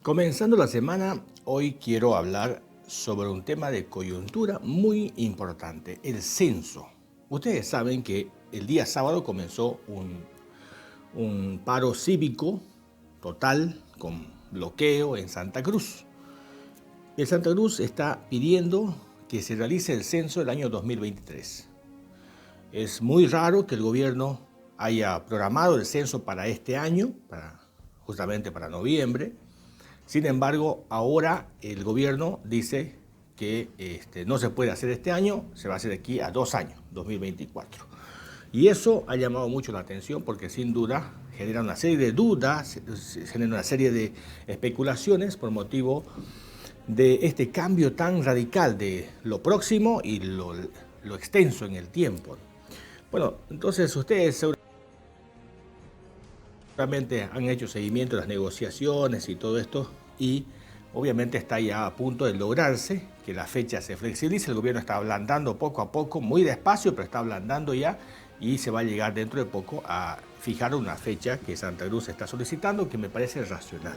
Comenzando la semana, hoy quiero hablar sobre un tema de coyuntura muy importante, el censo. Ustedes saben que el día sábado comenzó un paro cívico total con bloqueo en Santa Cruz. El Santa Cruz está pidiendo que se realice el censo del año 2023. Es muy raro que el gobierno haya programado el censo para este año, justamente para noviembre. Sin embargo, ahora el gobierno dice que no se puede hacer este año, se va a hacer aquí a 2 años, 2024. Y eso ha llamado mucho la atención porque sin duda genera una serie de dudas, genera una serie de especulaciones por motivo de este cambio tan radical de lo próximo y lo extenso en el tiempo. Bueno, entonces ustedes seguramente han hecho seguimiento de las negociaciones y todo esto y obviamente está ya a punto de lograrse que la fecha se flexibilice. El gobierno está ablandando poco a poco, muy despacio, pero está ablandando ya y se va a llegar dentro de poco a fijar una fecha que Santa Cruz está solicitando, que me parece racional.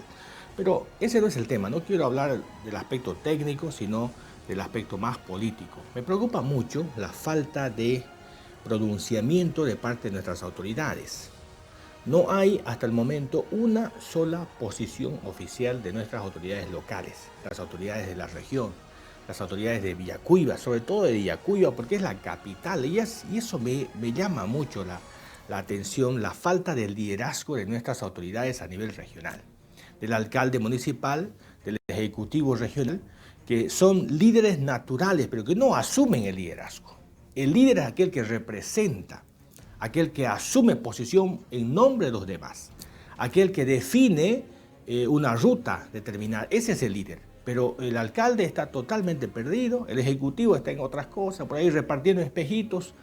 Pero ese no es el tema, no quiero hablar del aspecto técnico, sino del aspecto más político. Me preocupa mucho la falta de pronunciamiento de parte de nuestras autoridades. No hay hasta el momento una sola posición oficial de nuestras autoridades locales, las autoridades de la región, las autoridades de Villacuiva, sobre todo de Villacuiva, porque es la capital, y eso me llama mucho la atención, la falta del liderazgo de nuestras autoridades a nivel regional, del alcalde municipal, del ejecutivo regional, que son líderes naturales, pero que no asumen el liderazgo. El líder es aquel que representa, aquel que asume posición en nombre de los demás, aquel que define una ruta determinada. Ese es el líder. Pero el alcalde está totalmente perdido, el ejecutivo está en otras cosas, por ahí repartiendo espejitos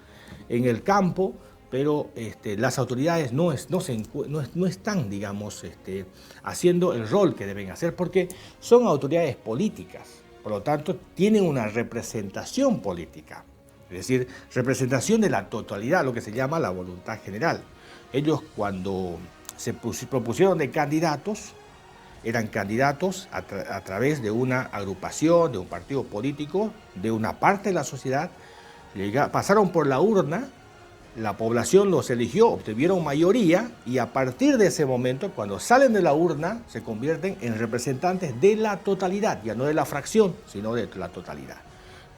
en el campo, pero las autoridades no están, digamos, haciendo el rol que deben hacer, porque son autoridades políticas, por lo tanto tienen una representación política. Es decir, representación de la totalidad, lo que se llama la voluntad general. Ellos cuando se propusieron de candidatos, eran candidatos a través de una agrupación, de un partido político, de una parte de la sociedad, pasaron por la urna, la población los eligió, obtuvieron mayoría y a partir de ese momento, cuando salen de la urna, se convierten en representantes de la totalidad, ya no de la fracción, sino de la totalidad.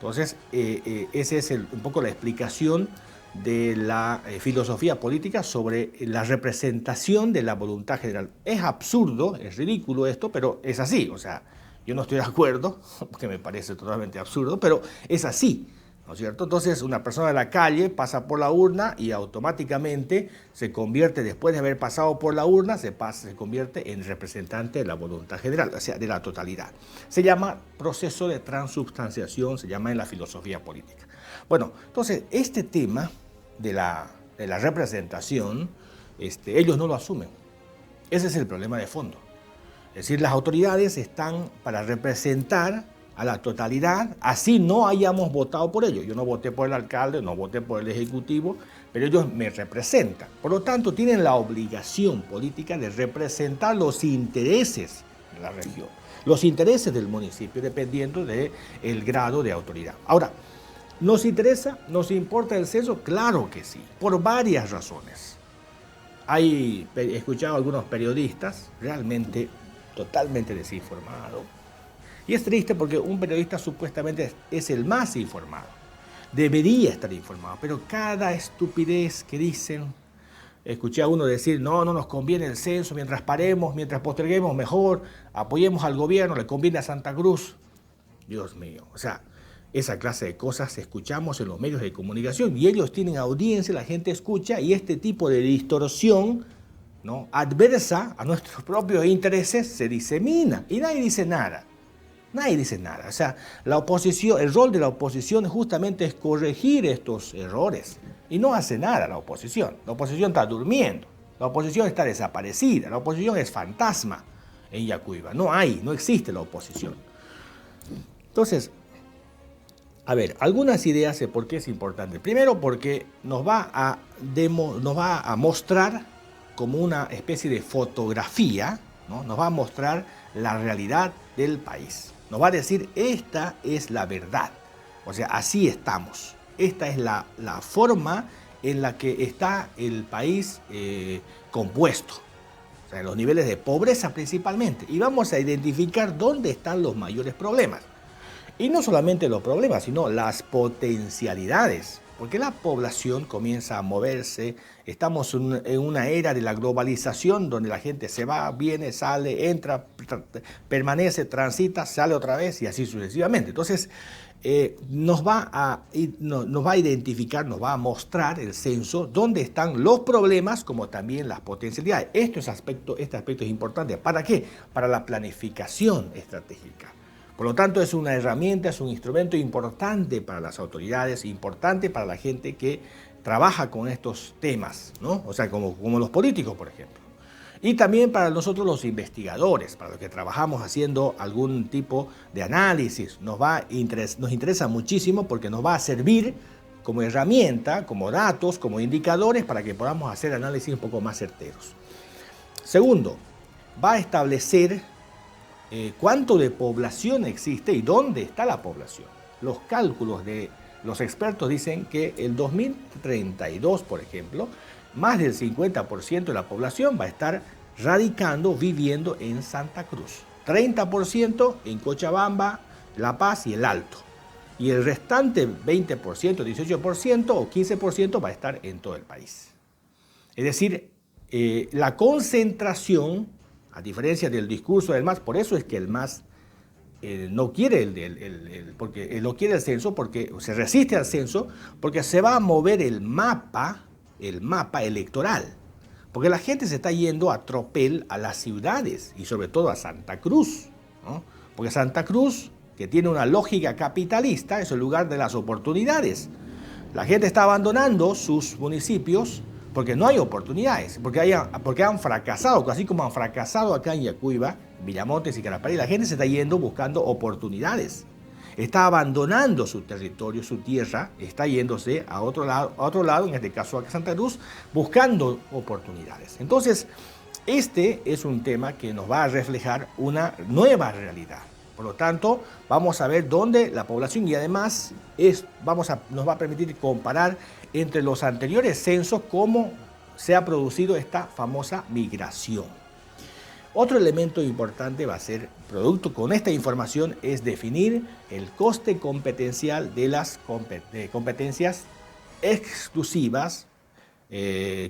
Entonces, esa es un poco la explicación de la filosofía política sobre la representación de la voluntad general. Es absurdo, es ridículo esto, pero es así. O sea, yo no estoy de acuerdo, porque me parece totalmente absurdo, pero es así, ¿no es cierto? Entonces, una persona de la calle pasa por la urna y automáticamente se convierte, después de haber pasado por la urna, se convierte en representante de la voluntad general, o sea, de la totalidad. Se llama proceso de transubstanciación, se llama en la filosofía política. Bueno, entonces, este tema de la representación, ellos no lo asumen. Ese es el problema de fondo. Es decir, las autoridades están para representar a la totalidad, así no hayamos votado por ellos. Yo no voté por el alcalde, no voté por el ejecutivo, pero ellos me representan. Por lo tanto, tienen la obligación política de representar los intereses de la región, los intereses del municipio, dependiendo del grado de autoridad. Ahora, ¿nos interesa? ¿Nos importa el censo? Claro que sí, por varias razones. He escuchado a algunos periodistas realmente totalmente desinformados. Y es triste porque un periodista supuestamente es el más informado. Debería estar informado, pero cada estupidez que dicen, escuché a uno decir, no nos conviene el censo, mientras paremos, mientras posterguemos mejor, apoyemos al gobierno, le conviene a Santa Cruz. Dios mío, o sea, esa clase de cosas escuchamos en los medios de comunicación y ellos tienen audiencia, la gente escucha y este tipo de distorsión, ¿no?, adversa a nuestros propios intereses se disemina y nadie dice nada. Nadie dice nada. O sea, la oposición, el rol de la oposición justamente es corregir estos errores. Y no hace nada la oposición. La oposición está durmiendo. La oposición está desaparecida. La oposición es fantasma en Villacuiva. No existe la oposición. Entonces, a ver, algunas ideas de por qué es importante. Primero, porque nos va a mostrar como una especie de fotografía, ¿no? Nos va a mostrar la realidad del país. Nos va a decir, esta es la verdad. O sea, así estamos. Esta es la forma en la que está el país compuesto. O sea, los niveles de pobreza principalmente. Y vamos a identificar dónde están los mayores problemas. Y no solamente los problemas, sino las potencialidades. Porque la población comienza a moverse. Estamos en una era de la globalización donde la gente se va, viene, sale, entra, permanece, transita, sale otra vez y así sucesivamente. Entonces, nos va a identificar, nos va a mostrar el censo dónde están los problemas como también las potencialidades. Este aspecto es importante. ¿Para qué? Para la planificación estratégica. Por lo tanto, es una herramienta, es un instrumento importante para las autoridades, importante para la gente que trabaja con estos temas, ¿no? O sea, como los políticos, por ejemplo. Y también para nosotros los investigadores, para los que trabajamos haciendo algún tipo de análisis, nos interesa muchísimo porque nos va a servir como herramienta, como datos, como indicadores para que podamos hacer análisis un poco más certeros. Segundo, va a establecer cuánto de población existe y dónde está la población. Los cálculos de los expertos dicen que el 2032, por ejemplo, más del 50% de la población va a estar radicando, viviendo en Santa Cruz. 30% en Cochabamba, La Paz y El Alto. Y el restante 20%, 18% o 15% va a estar en todo el país. Es decir, la concentración, a diferencia del discurso del MAS, por eso es que el MAS no quiere no quiere el censo, porque se resiste al censo, porque se va a mover el mapa electoral. Porque la gente se está yendo a tropel a las ciudades y sobre todo a Santa Cruz, ¿no? Porque Santa Cruz, que tiene una lógica capitalista, es el lugar de las oportunidades. La gente está abandonando sus municipios porque no hay oportunidades, porque han fracasado, así como han fracasado acá en Yacuiba, Villamontes y Calapari. La gente se está yendo buscando oportunidades. Está abandonando su territorio, su tierra, está yéndose a otro lado, en este caso a Santa Cruz, buscando oportunidades. Entonces, este es un tema que nos va a reflejar una nueva realidad. Por lo tanto, vamos a ver dónde la población y además nos va a permitir comparar entre los anteriores censos cómo se ha producido esta famosa migración. Otro elemento importante va a ser, producto con esta información, es definir el coste competencial de las competencias exclusivas,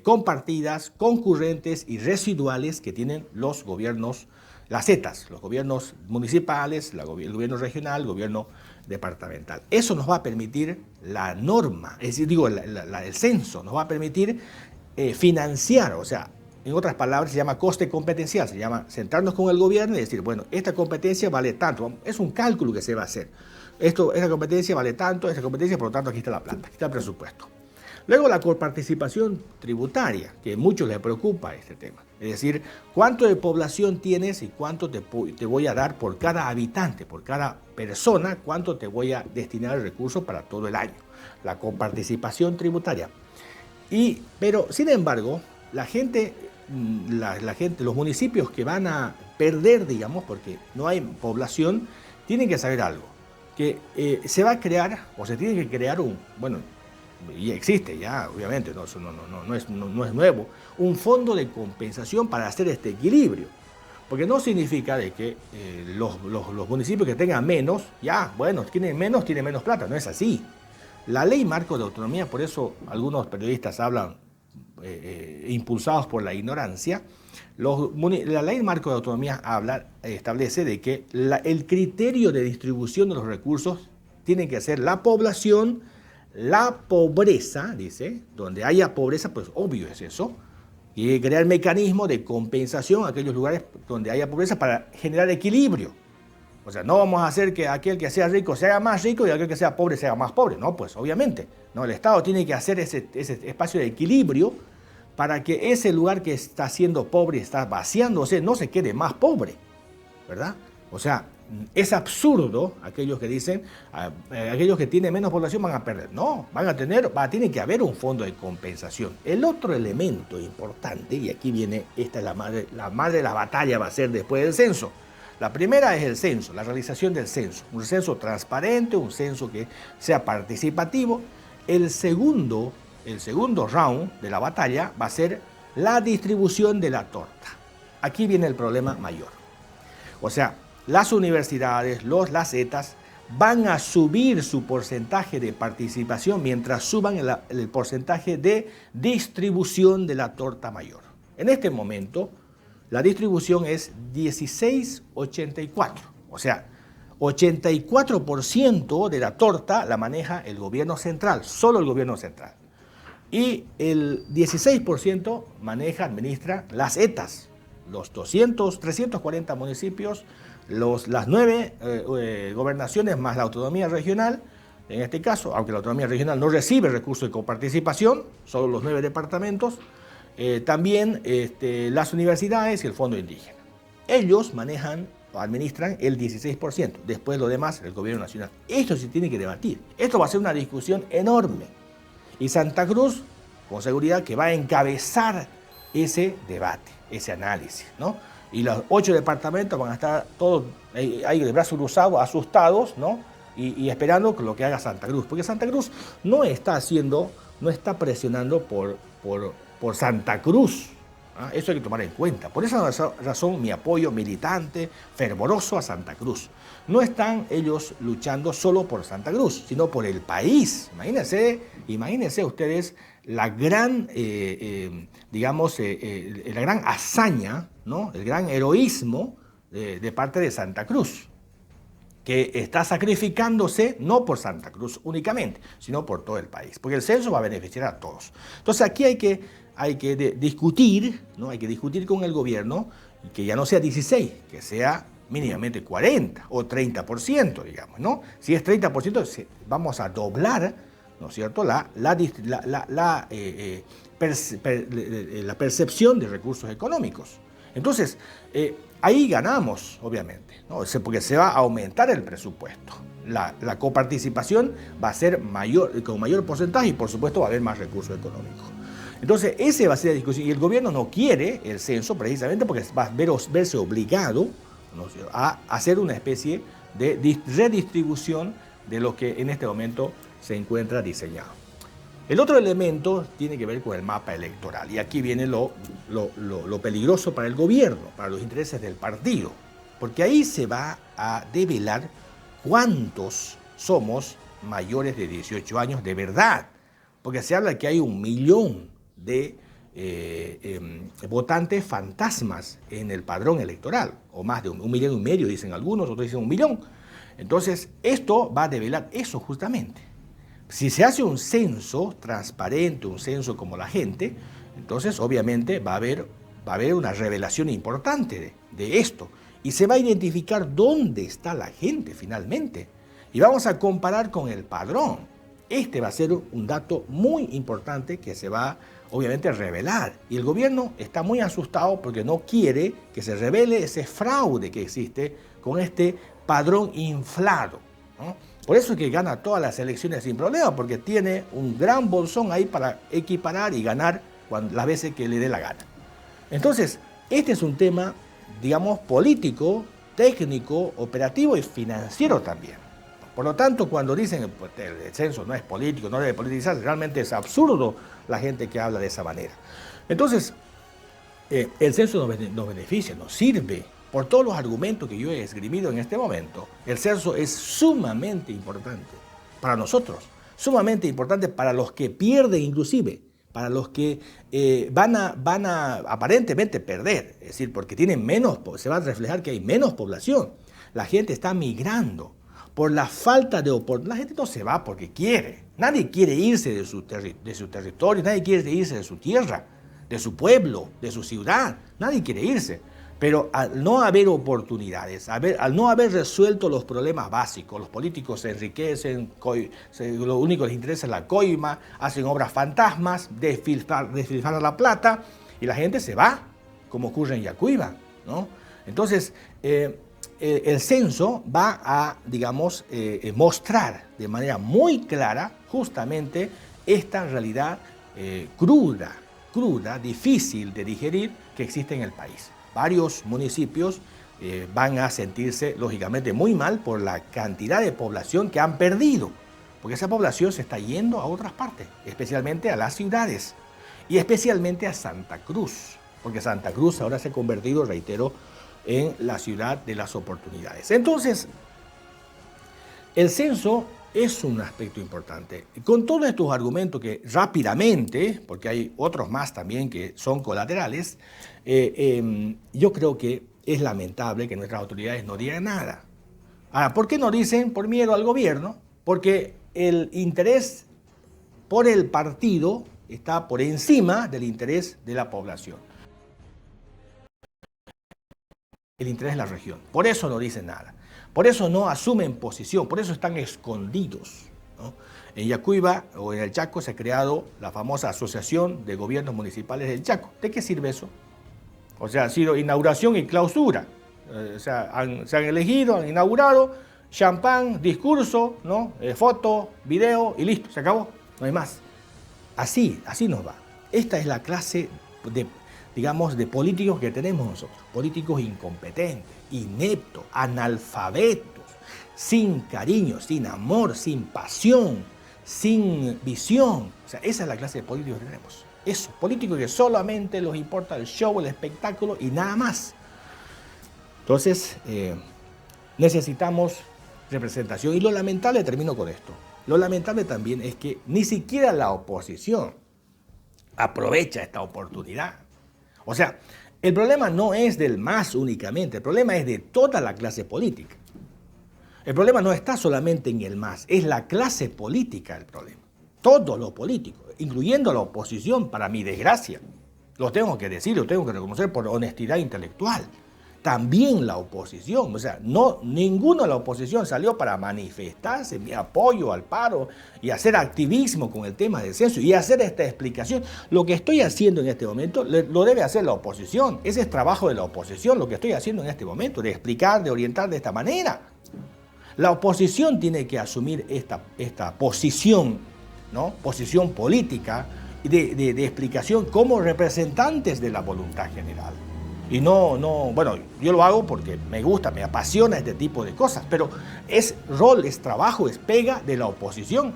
compartidas, concurrentes y residuales que tienen los gobiernos, las zetas, los gobiernos municipales, el gobierno regional, el gobierno departamental. Eso nos va a permitir la norma, es decir, el censo nos va a permitir financiar, o sea, en otras palabras, se llama coste competencial, se llama sentarnos con el gobierno y decir, bueno, esta competencia vale tanto, es un cálculo que se va a hacer. Esta competencia vale tanto, esta competencia, por lo tanto, aquí está la plata, aquí está el presupuesto. Luego la coparticipación tributaria, que a muchos les preocupa este tema. Es decir, cuánto de población tienes y cuánto te voy a dar por cada habitante, por cada persona, cuánto te voy a destinar el recurso para todo el año. La coparticipación tributaria. Pero, sin embargo, la gente, los municipios que van a perder, digamos, porque no hay población, tienen que saber algo, que se va a crear, o se tiene que crear y existe ya, obviamente, no es nuevo, un fondo de compensación para hacer este equilibrio. Porque no significa de que los municipios que tengan menos, tienen menos plata, no es así. La ley marco de autonomía, por eso algunos periodistas hablan, impulsados por la ignorancia, la ley marco de autonomía establece de que el criterio de distribución de los recursos tiene que ser la población, la pobreza, dice, donde haya pobreza, pues obvio es eso, y crear mecanismos de compensación a aquellos lugares donde haya pobreza para generar equilibrio. O sea, no vamos a hacer que aquel que sea rico sea más rico y aquel que sea pobre sea más pobre. No, pues obviamente. No, el Estado tiene que hacer ese espacio de equilibrio para que ese lugar que está siendo pobre, está vaciándose, no se quede más pobre, ¿verdad? O sea, es absurdo aquellos que dicen, aquellos que tienen menos población van a perder. No, tiene que haber un fondo de compensación. El otro elemento importante, y aquí viene, esta es la madre de la batalla va a ser después del censo. La primera es el censo, la realización del censo. Un censo transparente, un censo que sea participativo. El segundo round de la batalla va a ser la distribución de la torta. Aquí viene el problema mayor. O sea, las universidades, las ETAs, van a subir su porcentaje de participación mientras suban el porcentaje de distribución de la torta mayor. En este momento, la distribución es 16-84. O sea, 84% de la torta la maneja el gobierno central, solo el gobierno central. Y el 16% administra las ETAs, los 340 municipios, las 9 gobernaciones más la autonomía regional, en este caso, aunque la autonomía regional no recibe recursos de coparticipación, solo los 9 departamentos, también las universidades y el fondo indígena. Ellos administran el 16%, después lo demás el gobierno nacional. Esto se tiene que debatir, esto va a ser una discusión enorme. Y Santa Cruz, con seguridad, que va a encabezar ese debate, ese análisis, ¿no? Y los 8 departamentos van a estar todos ahí de brazos cruzados, asustados, ¿no? Y esperando lo que haga Santa Cruz. Porque Santa Cruz no está presionando por Santa Cruz. ¿Ah? Eso hay que tomar en cuenta. Por esa razón mi apoyo militante, fervoroso a Santa Cruz. No están ellos luchando solo por Santa Cruz, sino por el país. Imagínense ustedes la gran, la gran hazaña, ¿no? El gran heroísmo de parte de Santa Cruz, que está sacrificándose no por Santa Cruz únicamente, sino por todo el país, porque el censo va a beneficiar a todos. Entonces aquí hay que discutir, ¿no? Hay que discutir con el gobierno que ya no sea 16, que sea mínimamente 40 o 30%, digamos, ¿no? Si es 30%, vamos a doblar, ¿no es cierto?, la percepción de recursos económicos. Entonces, ahí ganamos, obviamente, ¿no? Porque se va a aumentar el presupuesto. La coparticipación va a ser con mayor porcentaje y, por supuesto, va a haber más recursos económicos. Entonces, esa va a ser la discusión. Y el gobierno no quiere el censo precisamente porque va a verse obligado, ¿no?, a hacer una especie de redistribución de lo que en este momento se encuentra diseñado. El otro elemento tiene que ver con el mapa electoral. Y aquí viene lo peligroso para el gobierno, para los intereses del partido. Porque ahí se va a develar cuántos somos mayores de 18 años de verdad. Porque se habla que hay 1 millón de votantes fantasmas en el padrón electoral, o más de 1,5 millones, dicen algunos, otros dicen 1 millón. Entonces, esto va a develar eso justamente. Si se hace un censo transparente, un censo como la gente, entonces obviamente va a haber una revelación importante de esto. Y se va a identificar dónde está la gente finalmente. Y vamos a comparar con el padrón. Este va a ser un dato muy importante que se va obviamente a revelar. Y el gobierno está muy asustado porque no quiere que se revele ese fraude que existe con este padrón inflado, ¿no? Por eso es que gana todas las elecciones sin problema, porque tiene un gran bolsón ahí para equiparar y ganar las veces que le dé la gana. Entonces, este es un tema, digamos, político, técnico, operativo y financiero también. Por lo tanto, cuando dicen que el censo no es político, no debe politizarse, realmente es absurdo la gente que habla de esa manera. Entonces, el censo nos beneficia, nos sirve. Por todos los argumentos que yo he esgrimido en este momento, el censo es sumamente importante para nosotros, sumamente importante para los que pierden inclusive, para los que van a aparentemente perder, es decir, porque tienen se va a reflejar que hay menos población. La gente está migrando por la falta de oportunidad. La gente no se va porque quiere. Nadie quiere irse de su territorio, nadie quiere irse de su tierra, de su pueblo, de su ciudad. Nadie quiere irse. Pero al no haber oportunidades, al no haber resuelto los problemas básicos, los políticos se enriquecen, lo único que les interesa es la coima, hacen obras fantasmas, desfilfan la plata y la gente se va, como ocurre en Yacuiba, ¿no? Entonces, el censo va a, digamos, mostrar de manera muy clara justamente esta realidad cruda, difícil de digerir que existe en el país. Varios municipios van a sentirse, lógicamente, muy mal por la cantidad de población que han perdido, porque esa población se está yendo a otras partes, especialmente a las ciudades y especialmente a Santa Cruz, porque Santa Cruz ahora se ha convertido, reitero, en la ciudad de las oportunidades. Entonces, el censo es un aspecto importante. Con todos estos argumentos que rápidamente, porque hay otros más también que son colaterales, yo creo que es lamentable que nuestras autoridades no digan nada. Ahora, ¿por qué no dicen? Por miedo al gobierno, porque el interés por el partido está por encima del interés de la población. El interés de la región. Por eso no dicen nada. Por eso no asumen posición, por eso están escondidos, ¿no? En Yacuiba o en el Chaco se ha creado la famosa Asociación de Gobiernos Municipales del Chaco. ¿De qué sirve eso? O sea, ha sido inauguración y clausura. Se han elegido, han inaugurado, champán, discurso, ¿no? Foto, video y listo, se acabó, no hay más. Así nos va. Esta es la clase de, digamos, de políticos que tenemos nosotros. Políticos incompetentes, ineptos, analfabetos, sin cariño, sin amor, sin pasión, sin visión. O sea, esa es la clase de políticos que tenemos. Eso, políticos que solamente les importa el show, el espectáculo y nada más. Entonces, necesitamos representación. Y lo lamentable, termino con esto, lo lamentable también es que ni siquiera la oposición aprovecha esta oportunidad. O sea, el problema no es del MAS únicamente, el problema es de toda la clase política. El problema no está solamente en el MAS, es la clase política el problema. Todos los políticos, incluyendo la oposición, para mi desgracia, lo tengo que decir, lo tengo que reconocer por honestidad intelectual. También la oposición, o sea, ninguno de la oposición salió para manifestarse mi apoyo al paro y hacer activismo con el tema del censo y hacer esta explicación. Lo que estoy haciendo en este momento lo debe hacer la oposición. Ese es trabajo de la oposición, lo que estoy haciendo en este momento, de explicar, de orientar de esta manera. La oposición tiene que asumir esta posición, ¿no? Posición política de explicación como representantes de la voluntad general. Y bueno, yo lo hago porque me gusta, me apasiona este tipo de cosas, pero es rol, es trabajo, es pega de la oposición.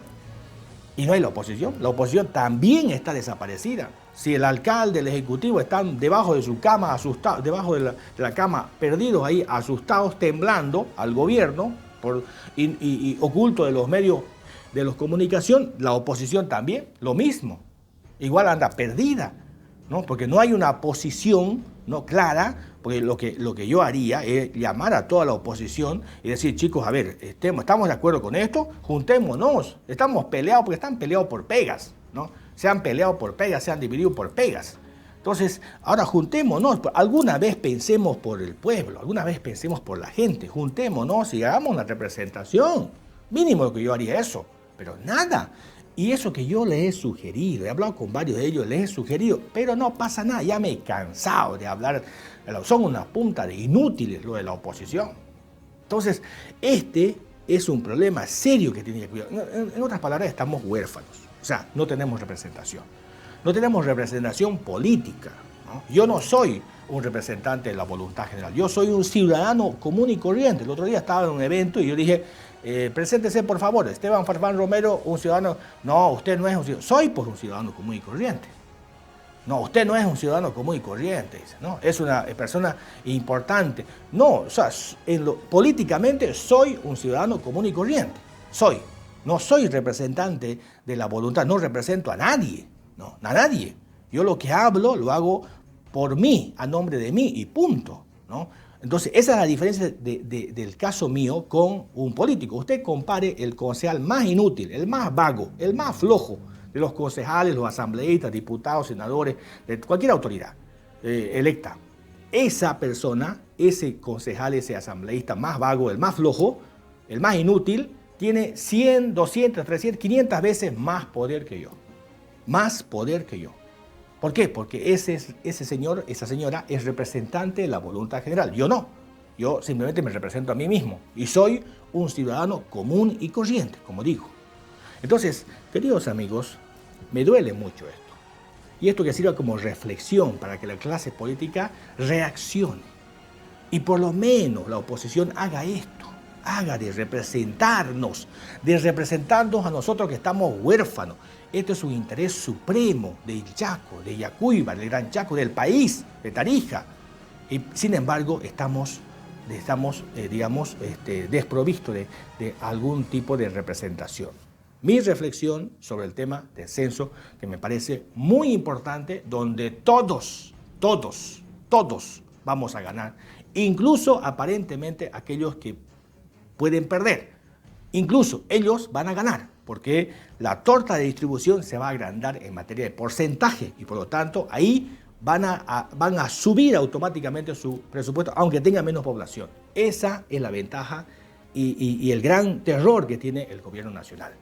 Y no hay la oposición también está desaparecida. Si el alcalde, el ejecutivo están debajo de su cama, asustados, debajo de la cama, perdidos ahí, asustados, temblando al gobierno, y oculto de los medios de la comunicación, la oposición también, lo mismo. Igual anda perdida, ¿no? Porque no hay una posición, ¿no?, clara, porque lo que yo haría es llamar a toda la oposición y decir, chicos, a ver, estamos de acuerdo con esto, juntémonos, estamos peleados porque están peleados por pegas, ¿no? Se han peleado por pegas, se han dividido por pegas. Entonces, ahora juntémonos, alguna vez pensemos por el pueblo, alguna vez pensemos por la gente, juntémonos y hagamos una representación. Mínimo lo que yo haría eso, pero nada. Y eso que yo les he sugerido, he hablado con varios de ellos, les he sugerido, pero no pasa nada, ya me he cansado de hablar, son una punta de inútiles lo de la oposición. Entonces, este es un problema serio que tiene que cuidar. En otras palabras, estamos huérfanos, o sea, no tenemos representación. No tenemos representación política, ¿no? Yo no soy un representante de la voluntad general, yo soy un ciudadano común y corriente. El otro día estaba en un evento y yo dije, preséntese por favor, Esteban Farfán Romero, un ciudadano. No, usted no es un ciudadano. Soy pues un ciudadano común y corriente. No, usted no es un ciudadano común y corriente, dice, ¿no? Es una persona importante. No, o sea, políticamente soy un ciudadano común y corriente. No soy representante de la voluntad, no represento a nadie, no, a nadie. Yo lo que hablo lo hago por mí, a nombre de mí y punto, ¿no? Entonces, esa es la diferencia del caso mío con un político. Usted compare el concejal más inútil, el más vago, el más flojo de los concejales, los asambleístas, diputados, senadores, de cualquier autoridad electa. Esa persona, ese concejal, ese asambleísta más vago, el más flojo, el más inútil, tiene 100, 200, 300, 500 veces más poder que yo. Más poder que yo. ¿Por qué? Porque ese señor, esa señora es representante de la voluntad general. Yo no. Yo simplemente me represento a mí mismo y soy un ciudadano común y corriente, como digo. Entonces, queridos amigos, me duele mucho esto. Y esto que sirva como reflexión para que la clase política reaccione. Y por lo menos la oposición haga esto, haga de representarnos a nosotros que estamos huérfanos. Esto es un interés supremo del Chaco, de Yacuiba, del Gran Chaco, del país, de Tarija. Y sin embargo, estamos desprovistos de algún tipo de representación. Mi reflexión sobre el tema del censo, que me parece muy importante, donde todos vamos a ganar, incluso aparentemente aquellos que pueden perder. Incluso ellos van a ganar, porque la torta de distribución se va a agrandar en materia de porcentaje y por lo tanto ahí van a subir automáticamente su presupuesto, aunque tenga menos población. Esa es la ventaja y el gran terror que tiene el gobierno nacional.